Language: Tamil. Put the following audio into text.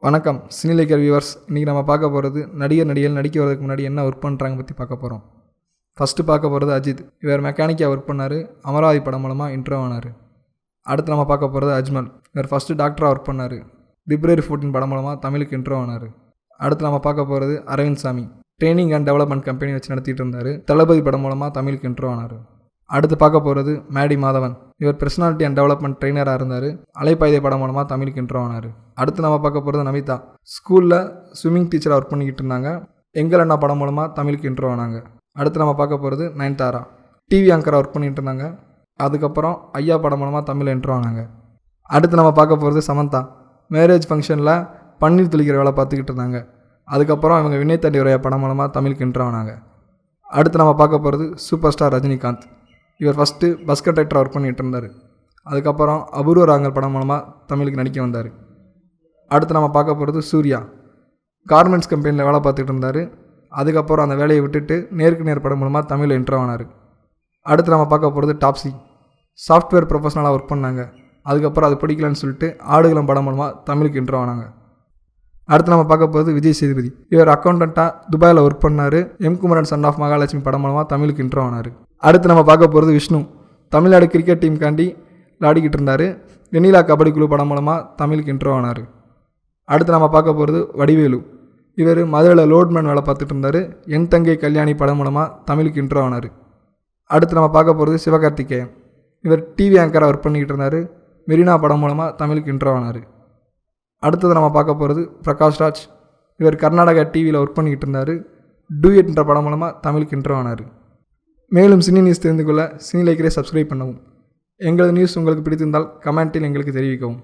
வணக்கம் சினிலேக்கர் வியூவர்ஸ். இன்றைக்கி நம்ம பார்க்க போகிறது நடிகர்கள் நடிக்க வரதுக்கு முன்னாடி என்ன ஒர்க் பண்ணுறாங்க பற்றி பார்க்க போகிறோம். ஃபஸ்ட்டு பார்க்க போகிறது அஜித். இவர் மெக்கானிக்காக ஒர்க் பண்ணார். அமராவதி படம் மூலமாக இன்ட்ரோ ஆனார். அடுத்து நம்ம பார்க்க போகிறது அஜ்மல். இவர் ஃபஸ்ட்டு டாக்டராக ஒர்க் பண்ணார். பிப்ரவரி 14 படம் மூலமாக தமிழுக்கு இன்ட்ரோ ஆனார். அடுத்து நம்ம பார்க்க போகிறது அரவிந்த் சாமி. ட்ரைனிங் அண்ட் டெவலப்மெண்ட் கம்பெனி வச்சு நடத்திட்டு இருந்தார். தளபதி படம் மூலமாக தமிழுக்கு இன்ட்ரோ ஆனார். அடுத்து பார்க்க போகிறது மேடி மாதவன். இவர் பர்சனாலிட்டி அண்ட் டெவலப்மெண்ட் ட்ரெயினராக இருந்தார். அலைப்பாய்தை படம் மூலமாக தமிழுக்கு இன்ட்ரோ ஆனார். அடுத்து நம்ம பார்க்க போகிறது நமிதா. ஸ்கூலில் ஸ்விம்மிங் டீச்சராக ஒர்க் பண்ணிக்கிட்டு இருந்தாங்க. எங்கள் அண்ணா படம் மூலமாக தமிழுக்கு இன்ட்ரோ ஆனாங்க. அடுத்து நம்ம பார்க்க போகிறது நயன்தாரா. டிவி ஆங்கராக ஒர்க் பண்ணிகிட்டு இருந்தாங்க. அதுக்கப்புறம் ஐயா படம் மூலமாக தமிழில் இன்ட்ரோ ஆனாங்க. அடுத்து நம்ம பார்க்க போகிறது சமந்தா. மேரேஜ் ஃபங்க்ஷனில் பன்னீர் துளிக்கிற வேலை பார்த்துக்கிட்டு இருந்தாங்க. அதுக்கப்புறம் இவங்க வினய் தாண்டி உரையா படம் மூலமாக தமிழுக்கு இன்ட்ரோ ஆனாங்க. அடுத்து நம்ம பார்க்க போகிறது சூப்பர் ஸ்டார் ரஜினிகாந்த். இவர் ஃபஸ்ட்டு பஸ் கண்டக்டராக ஒர்க் பண்ணிகிட்டு இருந்தார். அதுக்கப்புறம் அபூர்வ ராகங்கள் படம் மூலமாக தமிழுக்கு நடிக்க வந்தார். அடுத்து நம்ம பார்க்க போகிறது சூர்யா. கார்மெண்ட்ஸ் கம்பெனியில் வேலை பார்த்துட்டு இருந்தார். அதுக்கப்புறம் அந்த வேலையை விட்டுட்டு நேருக்கு நேர் படம் மூலமாக தமிழில் இன்ட்ரோ ஆனார். அடுத்து நம்ம பார்க்க போகிறது டாப்ஸி. சாஃப்ட்வேர் ப்ரொஃபஷனலாக ஒர்க் பண்ணாங்க. அதுக்கப்புறம் அது பிடிக்கலன்னு சொல்லிட்டு ஆடுகளம் படம் மூலமாக தமிழுக்கு இன்ட்ரோ ஆனாங்க. அடுத்து நம்ம பார்க்க போகிறது விஜய் சேதுபதி. இவர் அக்கௌண்டண்ட்டாக துபாயில் ஒர்க் பண்ணார். குமரன் சன் ஆஃப் மகாலட்சுமி படம் மூலமாக தமிழுக்கு இன்ட்ரோ ஆனார். அடுத்து நம்ம பார்க்க போகிறது விஷ்ணு. தமிழ்நாடு கிரிக்கெட் டீமுக்காண்டி விளையாடிக்கிட்டு இருந்தார். வெண்ணிலா கபடி குழு படம் மூலமாக தமிழுக்கு இன்ட்ரோ ஆனார். அடுத்து நம்ம பார்க்க போகிறது வடிவேலு. இவர் மதுரையில் லோட்மேன் வேலை பார்த்துட்டு இருந்தார். என் தங்கை கல்யாணி படம் மூலமாக தமிழுக்கு இன்ட்ரோ ஆனார். அடுத்து நம்ம பார்க்க போகிறது சிவகார்த்திகேயன். இவர் டிவி ஆங்கராக ஒர்க் பண்ணிக்கிட்டு இருந்தார். மெரினா படம் மூலமாக தமிழுக்கு இன்ட்ரோ ஆனார். அடுத்தது நம்ம பார்க்க போகிறது பிரகாஷ் ராஜ். இவர் கர்நாடகா டிவியில் ஒர்க் பண்ணிக்கிட்டு இருந்தார். டூயட் என்ற படம் மூலமாக தமிழுக்கு இன்ட்ரோ ஆனார். மேலும் சினி நியூஸ் தெரிந்து கொள்ள சினி லைக்கரை சப்ஸ்கிரைப் பண்ணவும். எங்களது நியூஸ் உங்களுக்கு பிடித்திருந்தால் கமெண்ட்டில் எங்களுக்கு தெரிவிக்கவும்.